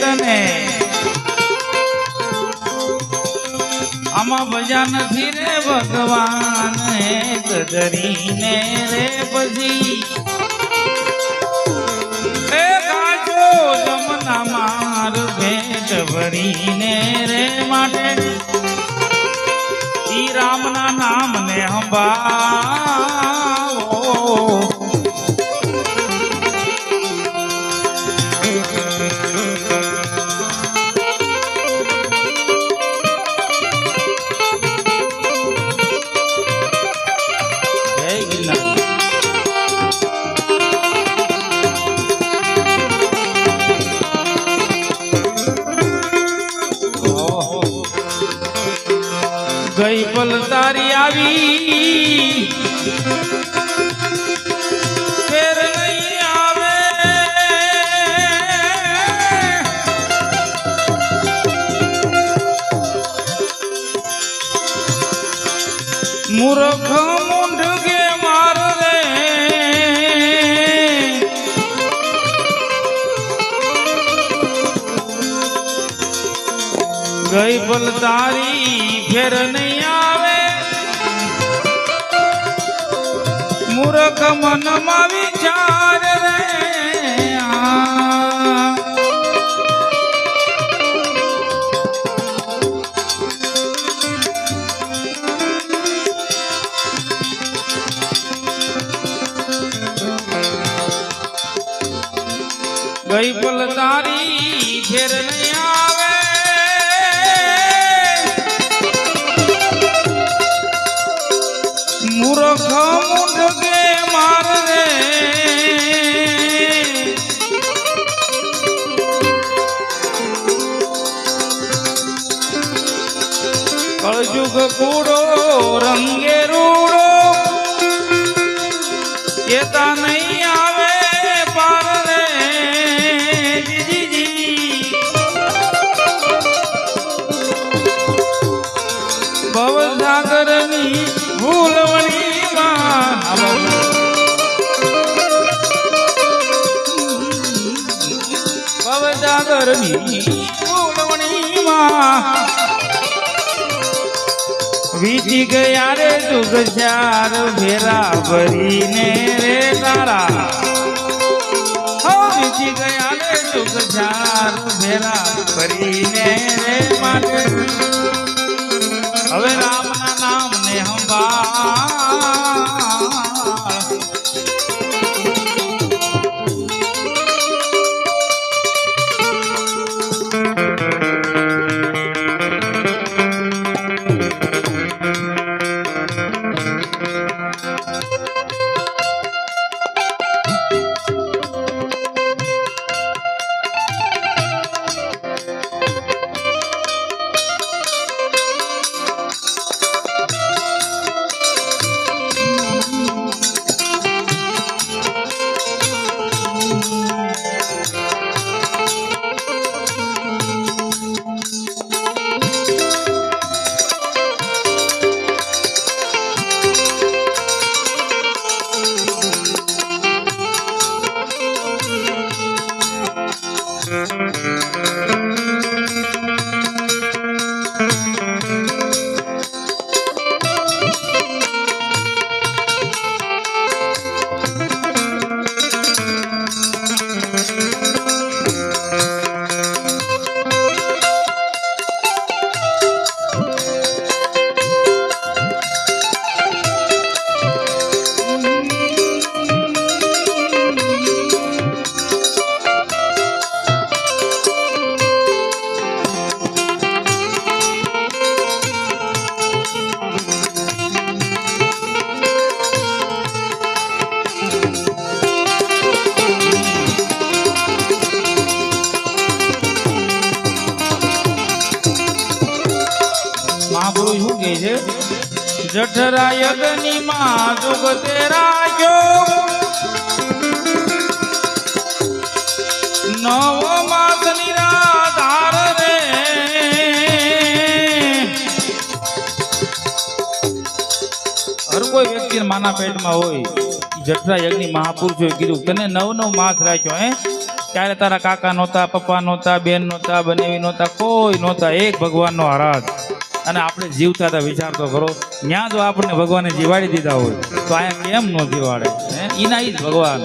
તને આમાં બજા નથી રે ભગવાન ધરીને રે પછી એ કાચો જમના માર ભેટ ભરીને રે માટે ઈ રામના નામને સંભાળો ગઈ પલ તારી આવી ફેર નહીં આવે મૂર્ખ મૂંઢ કે માર રે ગઈ પલ તારી ફેર નહીં આવે મૂર્ખ મનમાં વિચાર રે ગઈ પલ તારી ફેર નહીં આવે મૂર્ખ મૂંઢ કે માર રે કળજુગ કૂડો રંગે રૂડો કેતા નહીં આવે પાર રે જીજી ભવસાગરની ભૂલવણી ભવસાગરની ભૂલવણી વીતી ગયા રે જુગ ચાર ભેરા ભરીને રે તારા વીતી ગયા રે જુગ ચાર ભેરા ભરીને રે માટે હવે રામના નામને સંભાળ મહાપુરુષ શું કહે છે? જઠરાયગની માં જુગ તેરા ગયો નવ માસ નિરાધાર રે હર કોઈ વ્યક્તિ માના પેટમાં હોય જઠરાયગની મહાપુરુષોએ કીધું તને 9 માસ રાખ્યો હે ત્યારે તારા કાકા નહોતા, પપ્પા નહોતા, બેન નહોતા, બનેવી નહોતા, કોઈ નહોતા, એક ભગવાનનો આરાધ. અને આપણે જીવતા હતા, વિચાર તો કરો. ત્યાં જો આપણને ભગવાને જીવાડી દીધા હોય તો અહીંયા કેમ ન જીવાડે? એના ઈ જ ભગવાન.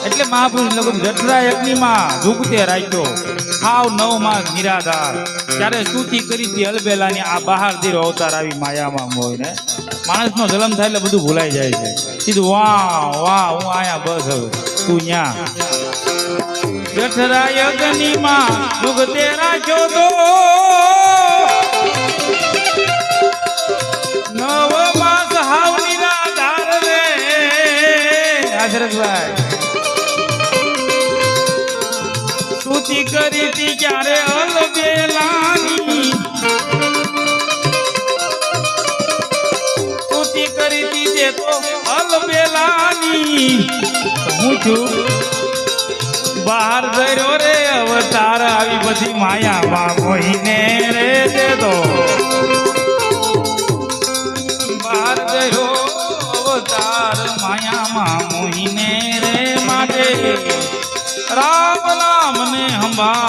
એટલે મહાપુરુષ લોકો જઠરા યજ્ઞમાં ઝૂકતે રાખ્યો, હાવ 9 માસ નિરાધાર. ત્યારે સ્તુતિ કરી હતી અલબેલાની. આ બહાર ધીરો અવતાર આવી માયામાં મોઈને. માણસનો જન્મ થાય એટલે બધું ભૂલાઈ જાય છે. સીધું વાહ વાહ, હું આયા બસ, હવે તું ન્યા. જઠરા યજ્ઞમાં ઝૂકતે રાખ્યો તો 9 માસ હાવ નિરાધાર રે હજરતભાઈ. સ્તુતિ કરી હતી ક્યારે અલબેલાની, સ્તુતિ કરી હતી તે તો અલબેલાની. હું છું બહાર ગયો રે અવતાર, આવી બધી માયામાં મોહીને રે દે દો. બહાર ગયો અવતાર માયામાં મોહીને રે માટે, રામ નામ ને હંભા.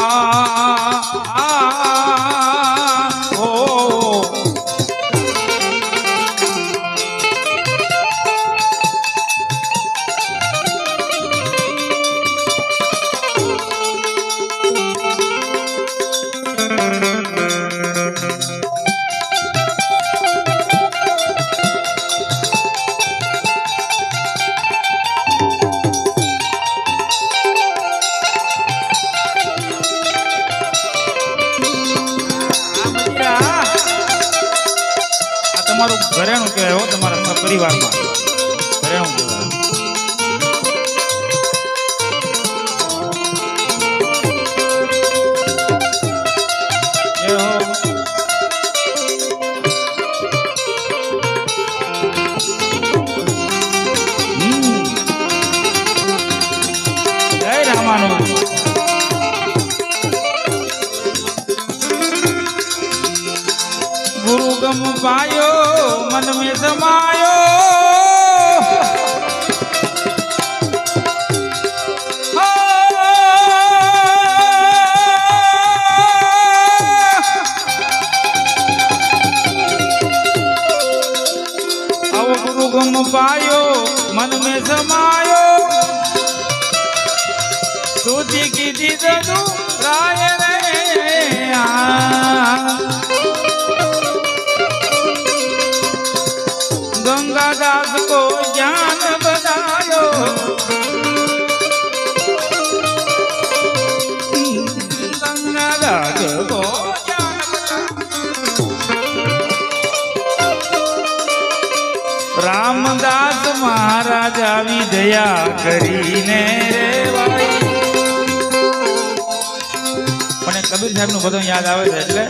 તમારું ઘરેણું કહેવાય હો, તમારા પરિવારમાં ઘરેણું કહેવાય. જય રામાનું. गुरु गम पायो मन में समायो, आओ गुरु गम पायो मन में समायो, सूती की दीदू राय रे गंगादास को ज्ञान बतायो, गंगादास को ज्ञान बतायो. रामदास महाराज આવી દયા કરીને રે ભાઈ. પણ કબીર સાહેબ નું બધું યાદ આવે છે એટલે